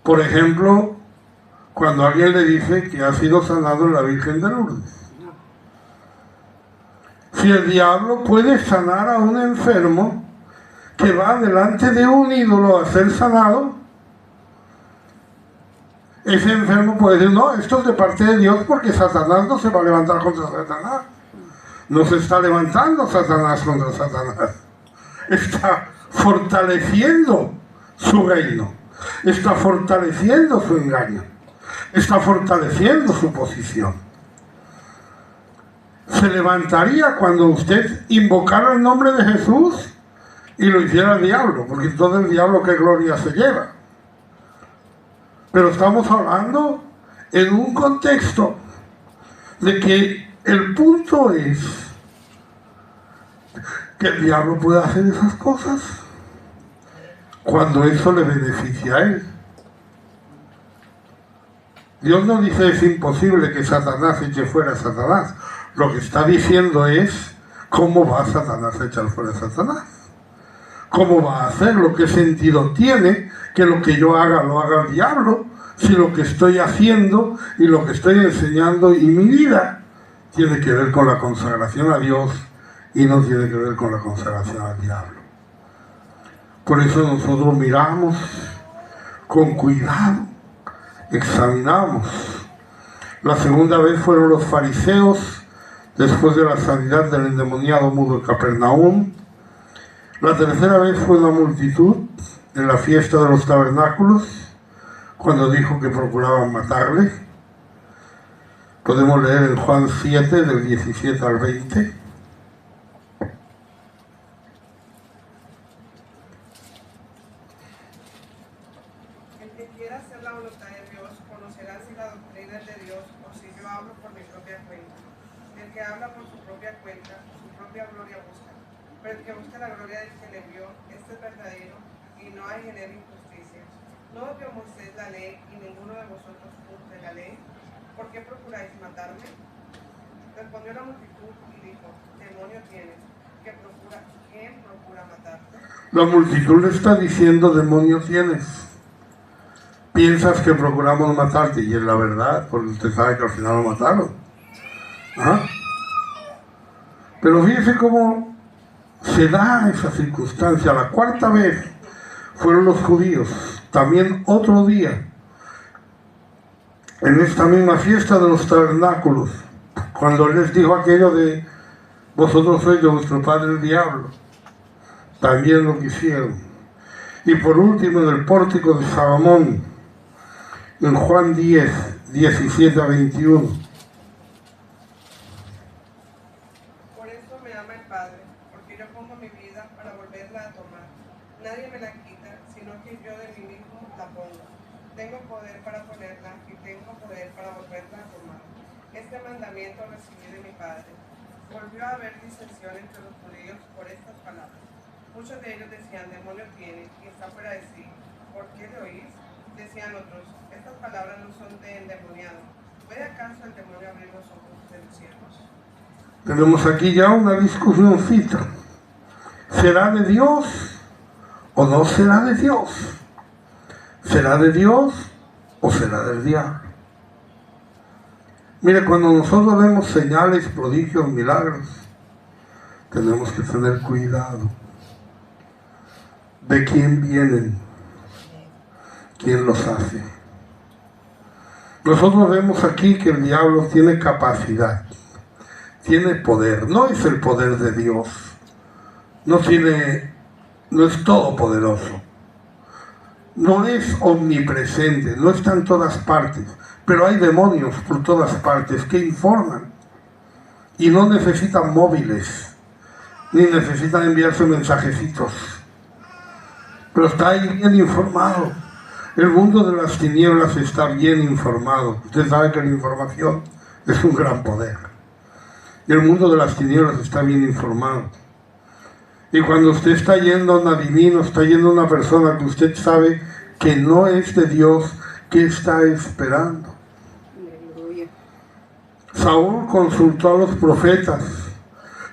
Por ejemplo, cuando alguien le dice que ha sido sanado en la Virgen de Lourdes. Si el diablo puede sanar a un enfermo que va delante de un ídolo a ser sanado, ese enfermo puede decir, no, esto es de parte de Dios porque Satanás no se va a levantar contra Satanás. No se está levantando Satanás contra Satanás. Está fortaleciendo su reino. Está fortaleciendo su engaño. Está fortaleciendo su posición. Se levantaría cuando usted invocara el nombre de Jesús y lo hiciera el diablo, porque entonces el diablo qué gloria se lleva. Pero estamos hablando en un contexto de que el punto es que el diablo puede hacer esas cosas cuando eso le beneficia a él. Dios no dice es imposible que Satanás eche fuera a Satanás. Lo que está diciendo es cómo va Satanás a echar fuera a Satanás. ¿Cómo va a hacerlo? ¿Qué sentido tiene que lo que yo haga lo haga el diablo? Si lo que estoy haciendo y lo que estoy enseñando y mi vida tiene que ver con la consagración a Dios y no tiene que ver con la consagración al diablo. Por eso nosotros miramos con cuidado, examinamos. La segunda vez fueron los fariseos después de la sanidad del endemoniado mudo en Capernaum. La tercera vez fue la multitud en la fiesta de los tabernáculos, cuando dijo que procuraban matarle. Podemos leer en Juan 7, del 17 al 20.
El que quiera hacer la voluntad de Dios conocerá si la doctrina es de Dios o si yo hablo por mi propia cuenta. El que habla por su propia cuenta, su propia gloria busca. Pero el que busca la gloria del que le envió, este es verdadero, y no hay en él injusticia. ¿No dio Moisés la ley y ninguno de vosotros cumple la ley? ¿Por qué procuráis matarme? Respondió la multitud y dijo: demonio tienes, ¿quién procura matarte?
La multitud le está diciendo: demonio tienes. Piensas que procuramos matarte, y es la verdad, porque usted sabe que al final lo mataron. ¿Ah? Pero fíjese cómo se da esa circunstancia. La cuarta vez fueron los judíos. También otro día, en esta misma fiesta de los tabernáculos, cuando les dijo aquello de vosotros sois de vuestro padre el diablo, también lo quisieron. Y por último, en el pórtico de Salomón, en Juan 10, 17 a 21.
Por eso me ama el Padre, porque yo pongo mi vida para volverla a tomar. Nadie me la quita, sino que yo de mí mismo la pongo. Tengo poder para ponerla y tengo poder para volverla a tomar. Este mandamiento recibí de mi Padre. Volvió a haber disensión entre los judíos por estas palabras. Muchos de ellos decían, demonio tiene y está fuera de sí. ¿Por qué le oís? Decían otros, estas palabras no son de endemoniado. ¿Puede acaso el demonio abrir los ojos de los ciegos?
Tenemos aquí ya una discusióncita. ¿Será de Dios o no será de Dios? ¿Será de Dios o será del diablo? Mire, cuando nosotros vemos señales, prodigios, milagros, tenemos que tener cuidado de quién vienen, quién los hace. Nosotros vemos aquí que el diablo tiene capacidad, tiene poder. No es el poder de Dios, no es todopoderoso, no es omnipresente, no está en todas partes, pero hay demonios por todas partes que informan y no necesitan móviles ni necesitan enviarse mensajecitos, pero está ahí bien informado. El mundo de las tinieblas está bien informado. Usted sabe que la información es un gran poder. Y el mundo de las tinieblas está bien informado. Y cuando usted está yendo a un adivino, está yendo a una persona que usted sabe que no es de Dios, ¿qué está esperando? Saúl consultó a los profetas.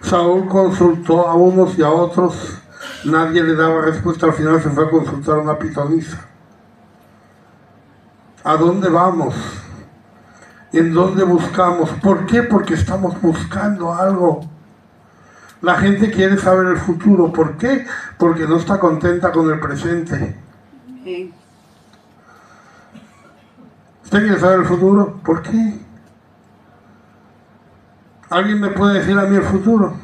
Saúl consultó a unos y a otros. Nadie le daba respuesta. Al final se fue a consultar a una pitonisa. ¿A dónde vamos? ¿En dónde buscamos? ¿Por qué? Porque estamos buscando algo. La gente quiere saber el futuro. ¿Por qué? Porque no está contenta con el presente. ¿Usted quiere saber el futuro? ¿Por qué? ¿Alguien me puede decir a mí el futuro?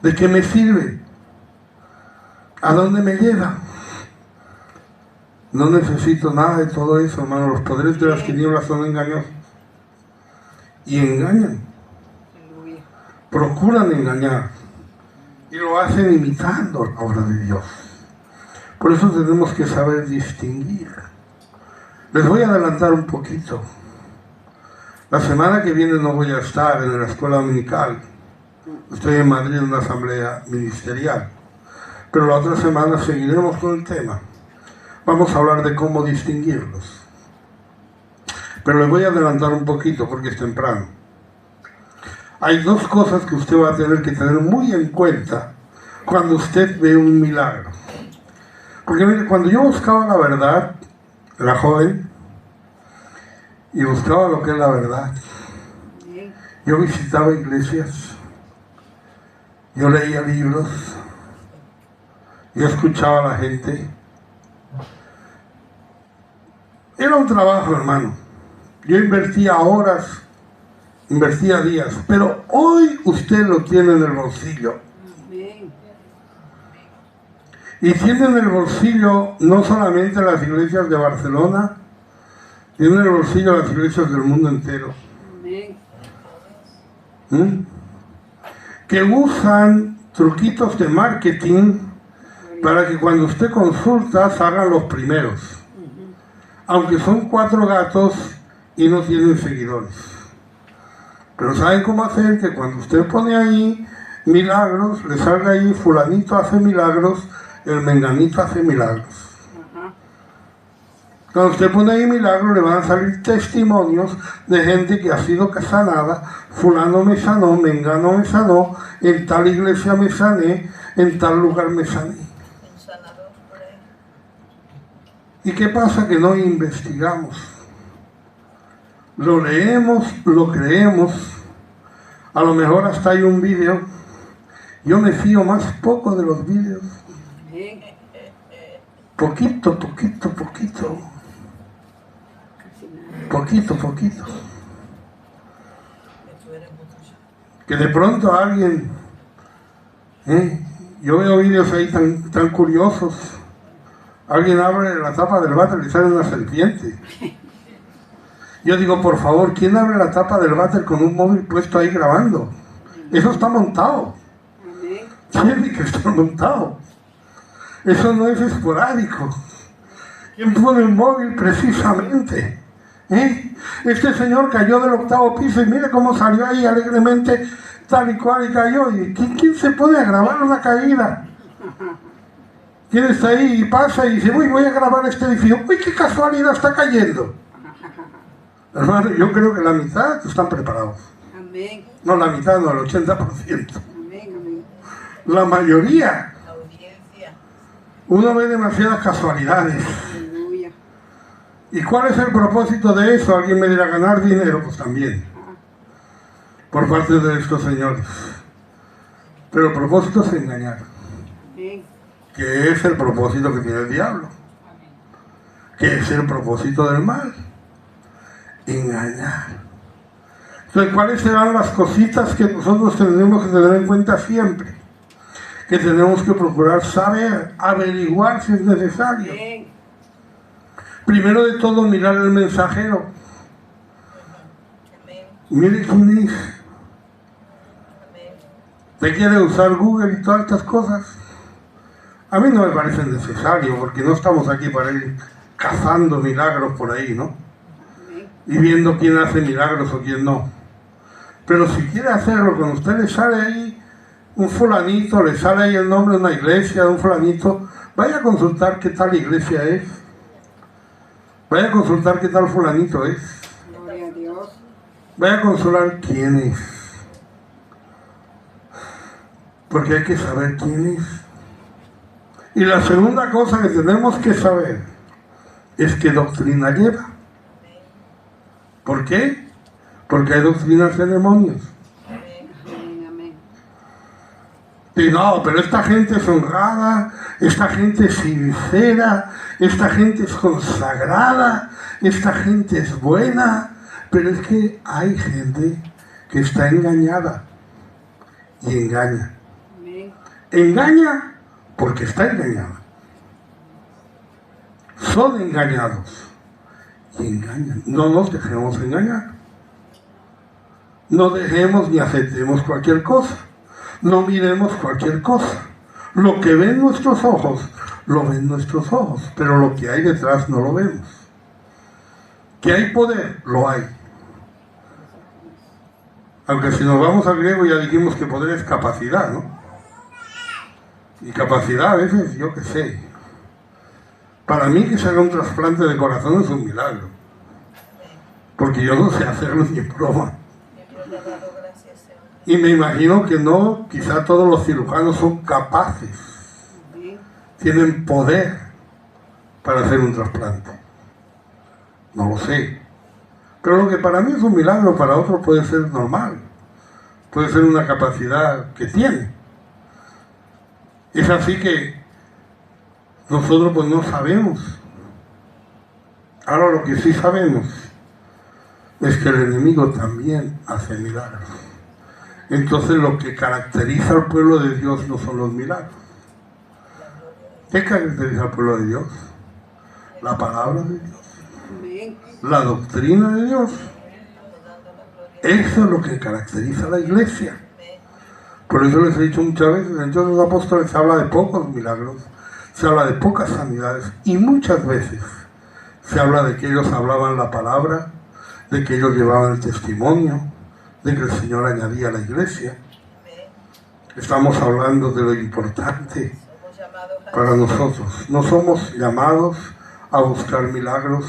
¿De qué me sirve? ¿A dónde me lleva? No necesito nada de todo eso, hermano. Los poderes de las tinieblas son engañosos. Y engañan. Procuran engañar. Y lo hacen imitando la obra de Dios. Por eso tenemos que saber distinguir. Les voy a adelantar un poquito. La semana que viene no voy a estar en la escuela dominical. Estoy en Madrid en una asamblea ministerial. Pero la otra semana seguiremos con el tema. Vamos a hablar de cómo distinguirlos. Pero les voy a adelantar un poquito porque es temprano. Hay dos cosas que usted va a tener que tener muy en cuenta cuando usted ve un milagro. Porque mire, cuando yo buscaba la verdad, era joven, y buscaba lo que es la verdad. Yo visitaba iglesias, yo leía libros, yo escuchaba a la gente. Era un trabajo, hermano. Yo invertía horas, invertía días, pero hoy usted lo tiene en el bolsillo. Y tiene en el bolsillo no solamente las iglesias de Barcelona, tiene en el bolsillo las iglesias del mundo entero. Que usan truquitos de marketing para que cuando usted consulta salgan los primeros. Aunque son 4 gatos y no tienen seguidores. Pero ¿saben cómo hacer que cuando usted pone ahí milagros, le salga ahí fulanito hace milagros, el menganito hace milagros? Cuando usted pone ahí milagros, le van a salir testimonios de gente que ha sido sanada. Fulano me sanó, mengano me sanó, en tal iglesia me sané, en tal lugar me sané. ¿Y qué pasa? Que no investigamos. Lo leemos, lo creemos. A lo mejor hasta hay un vídeo. Yo me fío más poco de los vídeos. Poquito. Que de pronto alguien, yo veo vídeos ahí tan curiosos, alguien abre la tapa del váter y sale una serpiente. Yo digo, por favor, ¿quién abre la tapa del váter con un móvil puesto ahí grabando? Eso está montado. Tiene que estar montado. Eso no es esporádico. ¿Quién pone el móvil precisamente? Este señor cayó del 8º piso y mire cómo salió ahí alegremente, tal y cual, y cayó. ¿Y quién se pone a grabar una caída? ¿Quién está ahí y pasa y dice, uy, voy a grabar este edificio? Uy, qué casualidad, está cayendo. Hermano, yo creo que la mitad están preparados.
Amén.
No, la mitad, no, el 80%.
Amén.
La mayoría.
La audiencia.
Uno ve demasiadas casualidades.
Aleluya.
¿Y cuál es el propósito de eso? Alguien me dirá, ganar dinero, pues también. Por parte de estos señores. Pero el propósito es engañar.
Amén.
Que es el propósito que tiene el diablo. Que es el propósito del mal. Engañar. Entonces, ¿cuáles serán las cositas que nosotros tenemos que tener en cuenta siempre? Que tenemos que procurar saber, averiguar si es necesario.
Amén.
Primero de todo, mirar el mensajero.
Amén.
Mire quién es.
Amén.
¿Usted quiere usar Google y todas estas cosas? A mí no me parece necesario, porque no estamos aquí para ir cazando milagros por ahí, ¿no?
Amén.
Y viendo quién hace milagros o quién no. Pero si quiere hacerlo, cuando usted le sale ahí un fulanito, le sale ahí el nombre de una iglesia, de un fulanito, vaya a consultar qué tal iglesia es. Vaya a consultar qué tal fulanito es.
Gloria a Dios.
Vaya a consultar quién es. Porque hay que saber quién es. Y la segunda cosa que tenemos que saber es qué doctrina lleva. ¿Por qué? Porque hay doctrinas de demonios.
Amén.
Y no, pero esta gente es honrada, esta gente es sincera, esta gente es consagrada, esta gente es buena, pero es que hay gente que está engañada y engaña.
Amén.
Engaña porque está engañada. Son engañados y engañan. No nos dejemos engañar. No dejemos ni aceptemos cualquier cosa. No miremos cualquier cosa. Lo que ven nuestros ojos, lo ven nuestros ojos, pero lo que hay detrás no lo vemos. Que hay poder, lo hay. Aunque si nos vamos al griego ya dijimos que poder es capacidad, ¿no? Y capacidad a veces, yo qué sé. Para mí que se haga un trasplante de corazón es un milagro. Porque yo no sé hacerlo ni en broma. Y me imagino que no, quizá todos los cirujanos son capaces, tienen poder para hacer un trasplante. No lo sé. Pero lo que para mí es un milagro, para otros puede ser normal. Puede ser una capacidad que tiene. Es así que nosotros pues no sabemos. Ahora lo que sí sabemos es que el enemigo también hace milagros. Entonces lo que caracteriza al pueblo de Dios no son los milagros. ¿Qué caracteriza al pueblo de Dios? La palabra de Dios.
Amén.
La doctrina de Dios. Eso es lo que caracteriza a la iglesia. Por eso les he dicho muchas veces, en Hechos de los Apóstoles se habla de pocos milagros, se habla de pocas sanidades y muchas veces se habla de que ellos hablaban la palabra, de que ellos llevaban el testimonio, de que el Señor añadía a la iglesia. Estamos hablando de lo importante para nosotros. No somos llamados a buscar milagros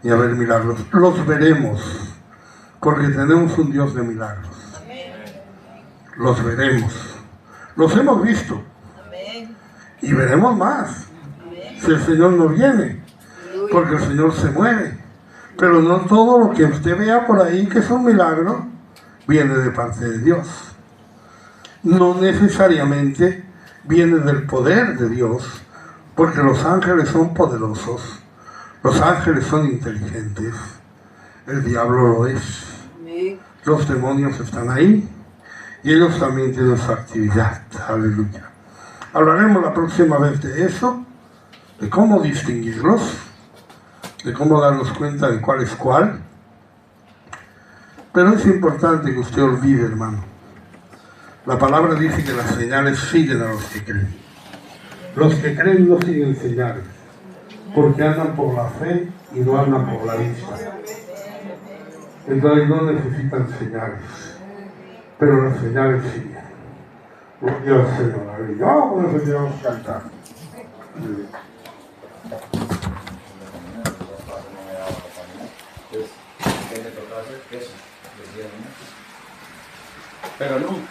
ni a ver milagros. Los veremos, porque tenemos un Dios de milagros. Los veremos. Los hemos visto. Y veremos más. Si el Señor no viene, porque el Señor se mueve. Pero no todo lo que usted vea por ahí que es un milagro viene de parte de Dios. No necesariamente viene del poder de Dios Porque los ángeles son poderosos, los ángeles son inteligentes, el diablo lo es, los demonios están ahí y ellos también tienen su actividad. Aleluya. Hablaremos la próxima vez de eso, de cómo distinguirlos, de cómo darnos cuenta de cuál es cuál. Pero es importante que usted olvide, hermano. La palabra dice que las señales siguen a los que creen. Los que creen no siguen señales, porque andan por la fe y no andan por la vista. Entonces no necesitan señales, pero las señales siguen. Gloria al Señor. Aleluya. Vamos a cantar.
Pero nunca.